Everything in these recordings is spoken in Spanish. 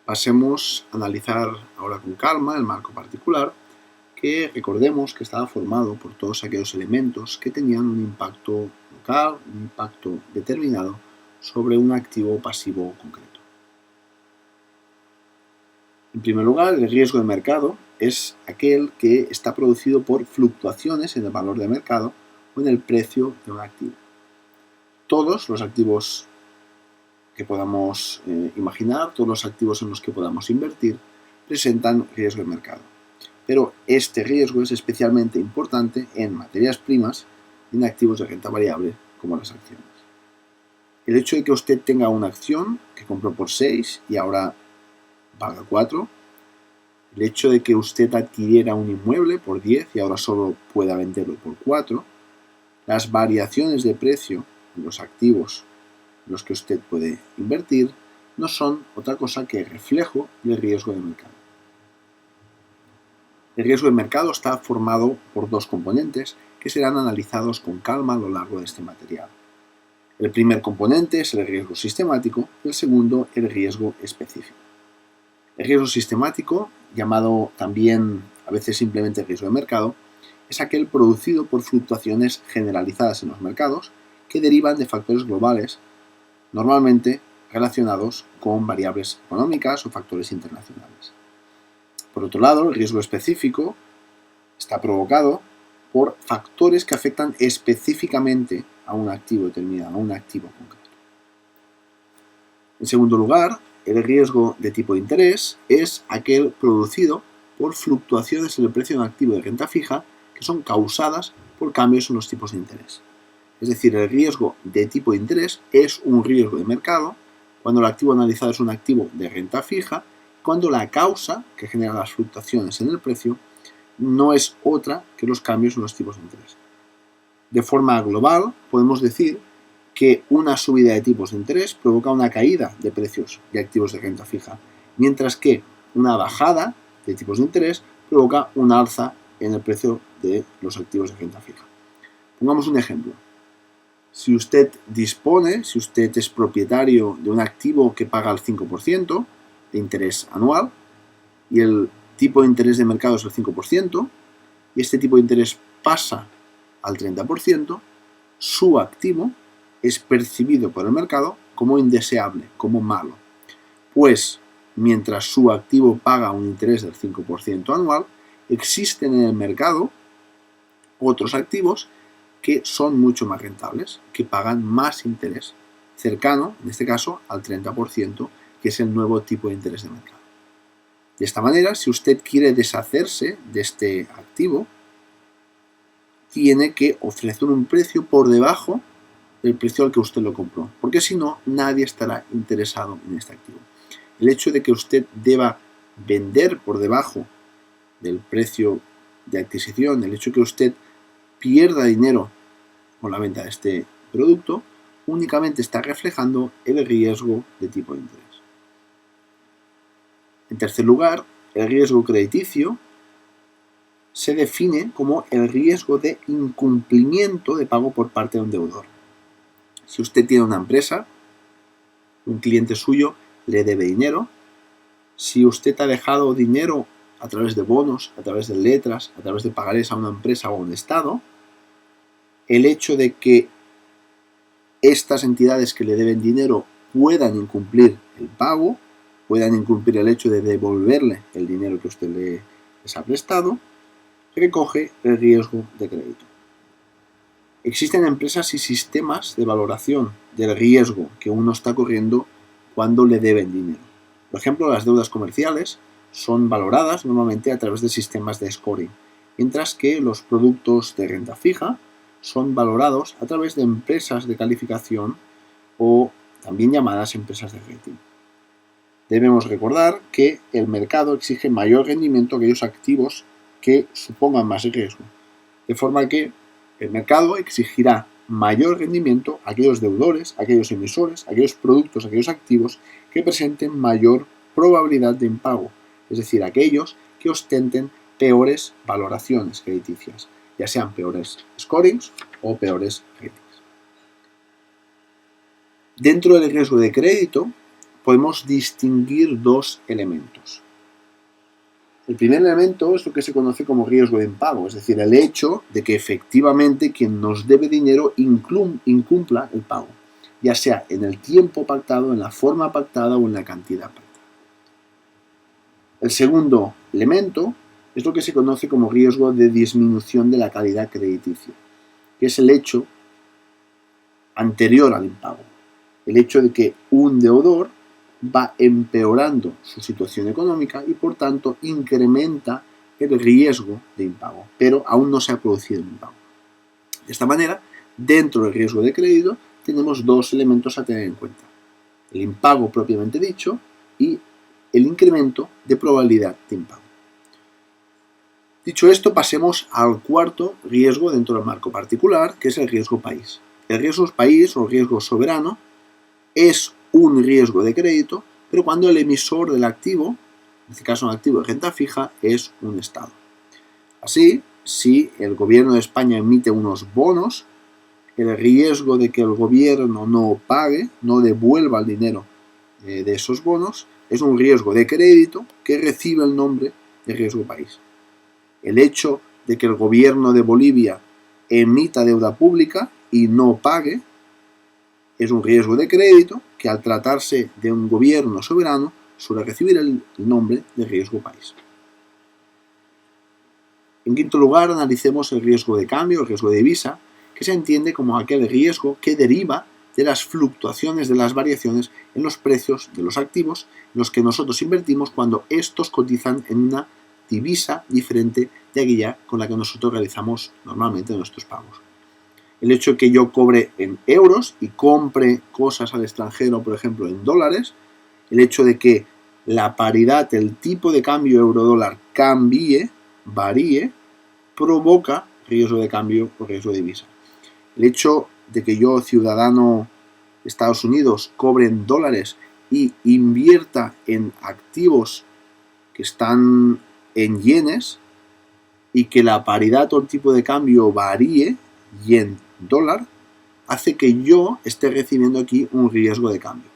Pasemos a analizar ahora con calma el marco particular, que recordemos que estaba formado por todos aquellos elementos que tenían un impacto local, un impacto determinado sobre un activo pasivo concreto. En primer lugar, el riesgo de mercado es aquel que está producido por fluctuaciones en el valor de mercado o en el precio de un activo. Todos los activos que podamos imaginar, todos los activos en los que podamos invertir, presentan riesgo de mercado. Pero este riesgo es especialmente importante en materias primas y en activos de renta variable como las acciones. El hecho de que usted tenga una acción que compró por 6 y ahora valga 4, el hecho de que usted adquiriera un inmueble por 10 y ahora solo pueda venderlo por 4, las variaciones de precio en los activos en los que usted puede invertir no son otra cosa que reflejo del riesgo de mercado. El riesgo de mercado está formado por dos componentes que serán analizados con calma a lo largo de este material. El primer componente es el riesgo sistemático y el segundo el riesgo específico. El riesgo sistemático, llamado también a veces simplemente riesgo de mercado, es aquel producido por fluctuaciones generalizadas en los mercados que derivan de factores globales, normalmente relacionados con variables económicas o factores internacionales. Por otro lado, el riesgo específico está provocado por factores que afectan específicamente a un activo determinado, a un activo concreto. En segundo lugar, el riesgo de tipo de interés es aquel producido por fluctuaciones en el precio de un activo de renta fija que son causadas por cambios en los tipos de interés. Es decir, el riesgo de tipo de interés es un riesgo de mercado cuando el activo analizado es un activo de renta fija, cuando la causa que genera las fluctuaciones en el precio no es otra que los cambios en los tipos de interés. De forma global, podemos decir que una subida de tipos de interés provoca una caída de precios de activos de renta fija, mientras que una bajada de tipos de interés provoca un alza en el precio de los activos de renta fija. Pongamos un ejemplo. Si usted es propietario de un activo que paga el 5% de interés anual y el tipo de interés de mercado es el 5% y este tipo de interés pasa al 30%, su activo es percibido por el mercado como indeseable, como malo. Pues mientras su activo paga un interés del 5% anual, existen en el mercado otros activos que son mucho más rentables, que pagan más interés, cercano, en este caso, al 30%, que es el nuevo tipo de interés de mercado. De esta manera, si usted quiere deshacerse de este activo, tiene que ofrecer un precio por debajo del precio al que usted lo compró, porque si no, nadie estará interesado en este activo. El hecho de que usted deba vender por debajo del precio de adquisición, el hecho de que usted pierda dinero con la venta de este producto, únicamente está reflejando el riesgo de tipo de interés. En tercer lugar, el riesgo crediticio se define como el riesgo de incumplimiento de pago por parte de un deudor. Si usted tiene una empresa, un cliente suyo le debe dinero, si usted ha dejado dinero a través de bonos, a través de letras, a través de pagarés a una empresa o a un Estado, el hecho de que estas entidades que le deben dinero puedan incumplir el pago, puedan incumplir el hecho de devolverle el dinero que usted les ha prestado, recoge el riesgo de crédito. Existen empresas y sistemas de valoración del riesgo que uno está corriendo cuando le deben dinero. Por ejemplo, las deudas comerciales son valoradas normalmente a través de sistemas de scoring, mientras que los productos de renta fija son valorados a través de empresas de calificación o también llamadas empresas de rating. Debemos recordar que el mercado exige mayor rendimiento a aquellos activos que supongan más riesgo, de forma que el mercado exigirá mayor rendimiento a aquellos deudores, a aquellos emisores, a aquellos productos, a aquellos activos que presenten mayor probabilidad de impago, es decir, aquellos que ostenten peores valoraciones crediticias, ya sean peores scorings o peores ratings. Dentro del riesgo de crédito podemos distinguir dos elementos. El primer elemento es lo que se conoce como riesgo de impago, es decir, el hecho de que efectivamente quien nos debe dinero incumpla el pago, ya sea en el tiempo pactado, en la forma pactada o en la cantidad pactada. El segundo elemento es lo que se conoce como riesgo de disminución de la calidad crediticia, que es el hecho anterior al impago, el hecho de que un deudor va empeorando su situación económica y por tanto incrementa el riesgo de impago, pero aún no se ha producido el impago. De esta manera, dentro del riesgo de crédito tenemos dos elementos a tener en cuenta: el impago propiamente dicho y el incremento de probabilidad de impago. Dicho esto, pasemos al cuarto riesgo dentro del marco particular, que es el riesgo país. El riesgo país o riesgo soberano es un riesgo de crédito, pero cuando el emisor del activo, en este caso un activo de renta fija, es un Estado. Así, si el gobierno de España emite unos bonos, el riesgo de que el gobierno no pague, no devuelva el dinero de esos bonos, es un riesgo de crédito que recibe el nombre de riesgo país. El hecho de que el gobierno de Bolivia emita deuda pública y no pague es un riesgo de crédito que, al tratarse de un gobierno soberano, suele recibir el nombre de riesgo país. En quinto lugar, analicemos el riesgo de cambio, el riesgo de divisa, que se entiende como aquel riesgo que deriva de las fluctuaciones, de las variaciones en los precios de los activos en los que nosotros invertimos cuando estos cotizan en una divisa diferente de aquella con la que nosotros realizamos normalmente nuestros pagos. El hecho de que yo cobre en euros y compre cosas al extranjero, por ejemplo, en dólares, el hecho de que la paridad, el tipo de cambio euro-dólar cambie, varíe, provoca riesgo de cambio o riesgo de divisa. El hecho de que yo, ciudadano de Estados Unidos, cobre en dólares y invierta en activos que están en yenes y que la paridad o el tipo de cambio varíe, yen-dólar, hace que yo esté recibiendo aquí un riesgo de cambio.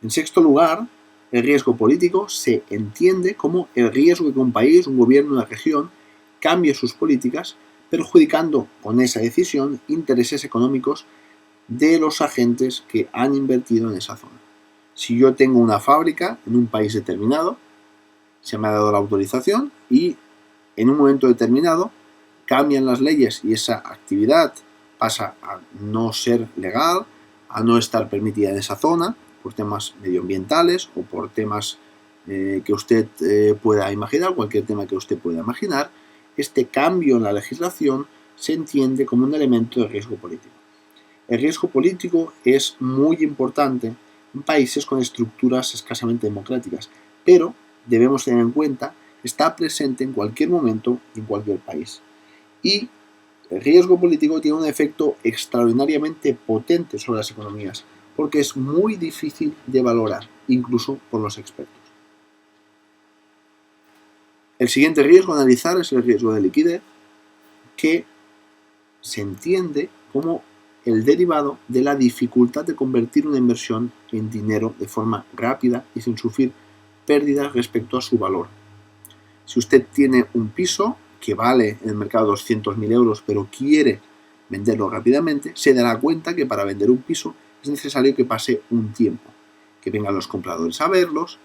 En sexto lugar, el riesgo político se entiende como el riesgo de que un país, un gobierno, una región cambie sus políticas, perjudicando con esa decisión intereses económicos de los agentes que han invertido en esa zona. Si yo tengo una fábrica en un país determinado, se me ha dado la autorización y en un momento determinado cambian las leyes y esa actividad pasa a no ser legal, a no estar permitida en esa zona por temas medioambientales o por temas que usted pueda imaginar, cualquier tema que usted pueda imaginar. Este cambio en la legislación se entiende como un elemento de riesgo político. El riesgo político es muy importante en países con estructuras escasamente democráticas, pero debemos tener en cuenta que está presente en cualquier momento y en cualquier país. Y el riesgo político tiene un efecto extraordinariamente potente sobre las economías, porque es muy difícil de valorar, incluso por los expertos. El siguiente riesgo a analizar es el riesgo de liquidez, que se entiende como el derivado de la dificultad de convertir una inversión en dinero de forma rápida y sin sufrir pérdidas respecto a su valor. Si usted tiene un piso que vale en el mercado 200.000 euros, pero quiere venderlo rápidamente, se dará cuenta que para vender un piso es necesario que pase un tiempo, que vengan los compradores a verlos,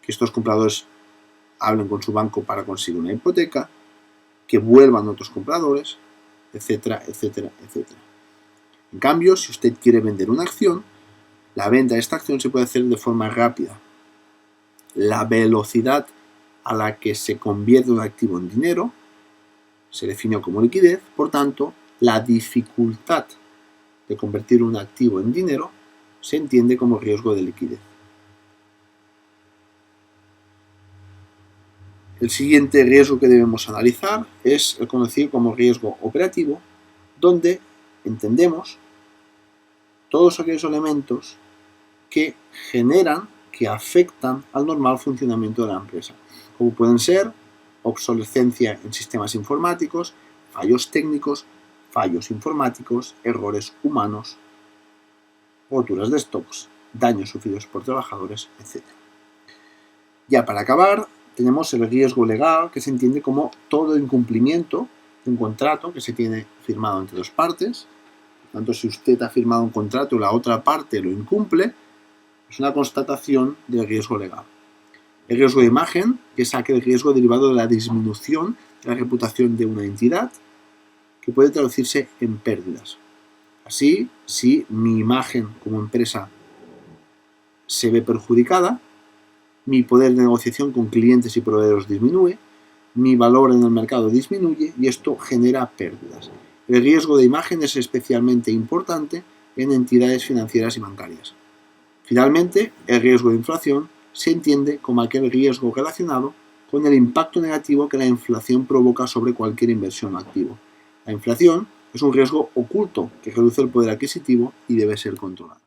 que estos compradores hablen con su banco para conseguir una hipoteca, que vuelvan otros compradores, etcétera, etcétera, etcétera. En cambio, si usted quiere vender una acción, la venta de esta acción se puede hacer de forma rápida. La velocidad a la que se convierte un activo en dinero se definió como liquidez, por tanto, la dificultad de convertir un activo en dinero se entiende como riesgo de liquidez. El siguiente riesgo que debemos analizar es el conocido como riesgo operativo, donde entendemos todos aquellos elementos que generan, que afectan al normal funcionamiento de la empresa, como pueden ser obsolescencia en sistemas informáticos, fallos técnicos, fallos informáticos, errores humanos, roturas de stocks, daños sufridos por trabajadores, etc. Ya para acabar, tenemos el riesgo legal, que se entiende como todo incumplimiento de un contrato que se tiene firmado entre dos partes. Por tanto, si usted ha firmado un contrato y la otra parte lo incumple, es una constatación del riesgo legal. El riesgo de imagen, que es aquel riesgo derivado de la disminución de la reputación de una entidad, que puede traducirse en pérdidas. Así, si mi imagen como empresa se ve perjudicada, mi poder de negociación con clientes y proveedores disminuye, mi valor en el mercado disminuye y esto genera pérdidas. El riesgo de imagen es especialmente importante en entidades financieras y bancarias. Finalmente, el riesgo de inflación se entiende como aquel riesgo relacionado con el impacto negativo que la inflación provoca sobre cualquier inversión o activo. La inflación es un riesgo oculto que reduce el poder adquisitivo y debe ser controlado.